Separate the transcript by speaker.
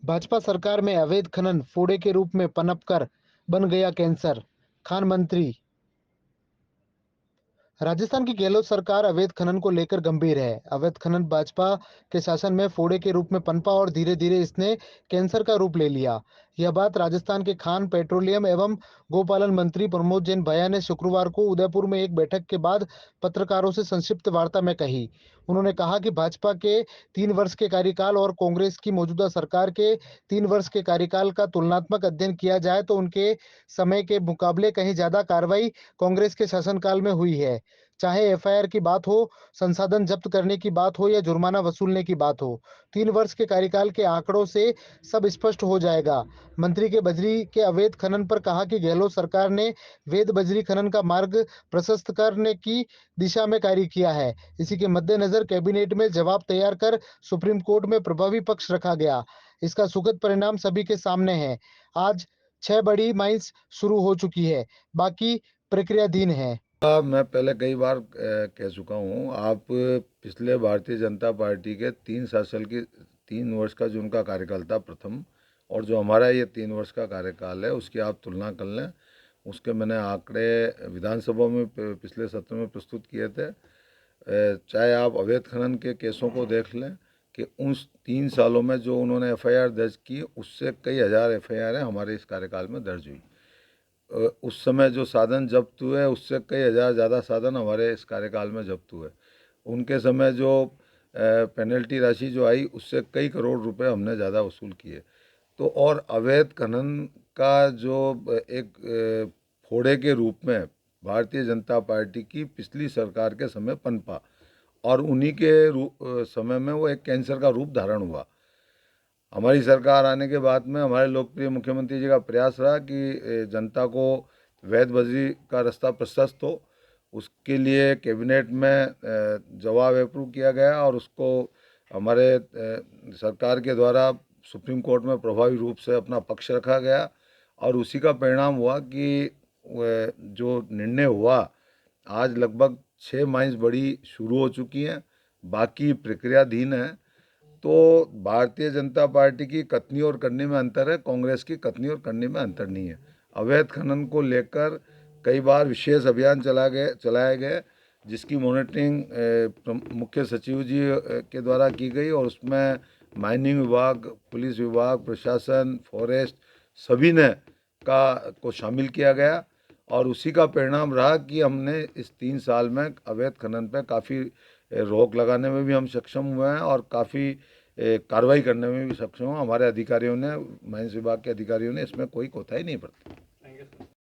Speaker 1: भाजपा सरकार में अवैध खनन फोड़े के रूप में पनपकर बन गया कैंसर। खान मंत्री। राजस्थान की गहलोत सरकार अवैध खनन को लेकर गंभीर है। अवैध खनन भाजपा के शासन में फोड़े के रूप में पनपा और धीरे धीरे इसने कैंसर का रूप ले लिया। यह बात राजस्थान के खान, पेट्रोलियम एवं गोपालन मंत्री प्रमोद जैन भैया ने शुक्रवार को उदयपुर में एक बैठक के बाद पत्रकारों से संक्षिप्त वार्ता में कही। उन्होंने कहा कि भाजपा के 3 वर्ष के कार्यकाल और कांग्रेस की मौजूदा सरकार के 3 वर्ष के कार्यकाल का तुलनात्मक अध्ययन किया जाए तो उनके समय के मुकाबले कहीं ज्यादा कार्रवाई कांग्रेस के शासनकाल में हुई है। चाहे एफआईआर की बात हो, संसाधन जब्त करने की बात हो या जुर्माना वसूलने की बात हो, 3 वर्ष के कार्यकाल के आंकड़ों से सब स्पष्ट हो जाएगा। मंत्री के बजरी के अवैध खनन पर कहा कि गहलोत सरकार ने वैध बजरी खनन का मार्ग प्रशस्त करने की दिशा में कार्य किया है। इसी के मद्देनजर कैबिनेट में जवाब तैयार कर सुप्रीम कोर्ट में प्रभावी पक्ष रखा गया। इसका सुखद परिणाम सभी के सामने है। आज 6 बड़ी माइंस शुरू हो चुकी है, बाकी प्रक्रियाधीन है।
Speaker 2: मैं पहले कई बार कह चुका हूँ। आप पिछले भारतीय जनता पार्टी के 3 वर्ष का जो उनका कार्यकाल था प्रथम, और जो हमारा ये 3 वर्ष का कार्यकाल है उसकी आप तुलना कर लें। उसके मैंने आंकड़े विधानसभा में पिछले सत्र में प्रस्तुत किए थे। चाहे आप अवैध खनन के केसों को देख लें कि उस 3 सालों में जो उन्होंने एफआईआर दर्ज की, उससे कई हज़ार एफआईआर हमारे इस कार्यकाल में दर्ज हुई। उस समय जो साधन जब्त हुए उससे कई हज़ार ज़्यादा साधन हमारे इस कार्यकाल में जब्त हुए। उनके समय जो पेनल्टी राशि जो आई उससे कई करोड़ रुपए हमने ज़्यादा वसूल किए। तो और अवैध खनन का जो एक फोड़े के रूप में भारतीय जनता पार्टी की पिछली सरकार के समय पनपा, और उन्हीं के समय में वो एक कैंसर का रूप धारण हुआ। हमारी सरकार आने के बाद में हमारे लोकप्रिय मुख्यमंत्री जी का प्रयास रहा कि जनता को वैध बजरी का रास्ता प्रशस्त हो। उसके लिए कैबिनेट में जवाब अप्रूव किया गया और उसको हमारे सरकार के द्वारा सुप्रीम कोर्ट में प्रभावी रूप से अपना पक्ष रखा गया, और उसी का परिणाम हुआ कि जो निर्णय हुआ, आज लगभग 6 माइंस बड़ी शुरू हो चुकी हैं, बाकी प्रक्रियाधीन है। तो भारतीय जनता पार्टी की कथनी और करनी में अंतर है, कांग्रेस की कथनी और करनी में अंतर नहीं है। अवैध खनन को लेकर कई बार विशेष अभियान चलाए गए, जिसकी मॉनिटरिंग मुख्य सचिव जी के द्वारा की गई, और उसमें माइनिंग विभाग, पुलिस विभाग, प्रशासन, फॉरेस्ट सभी ने को शामिल किया गया। और उसी का परिणाम रहा कि हमने इस 3 साल में अवैध खनन पर काफ़ी रोक लगाने में भी हम सक्षम हुए हैं, और काफ़ी कार्रवाई करने में भी सक्षम हुए। हमारे अधिकारियों ने, माइंस विभाग के अधिकारियों ने इसमें कोई कोताही नहीं बरती।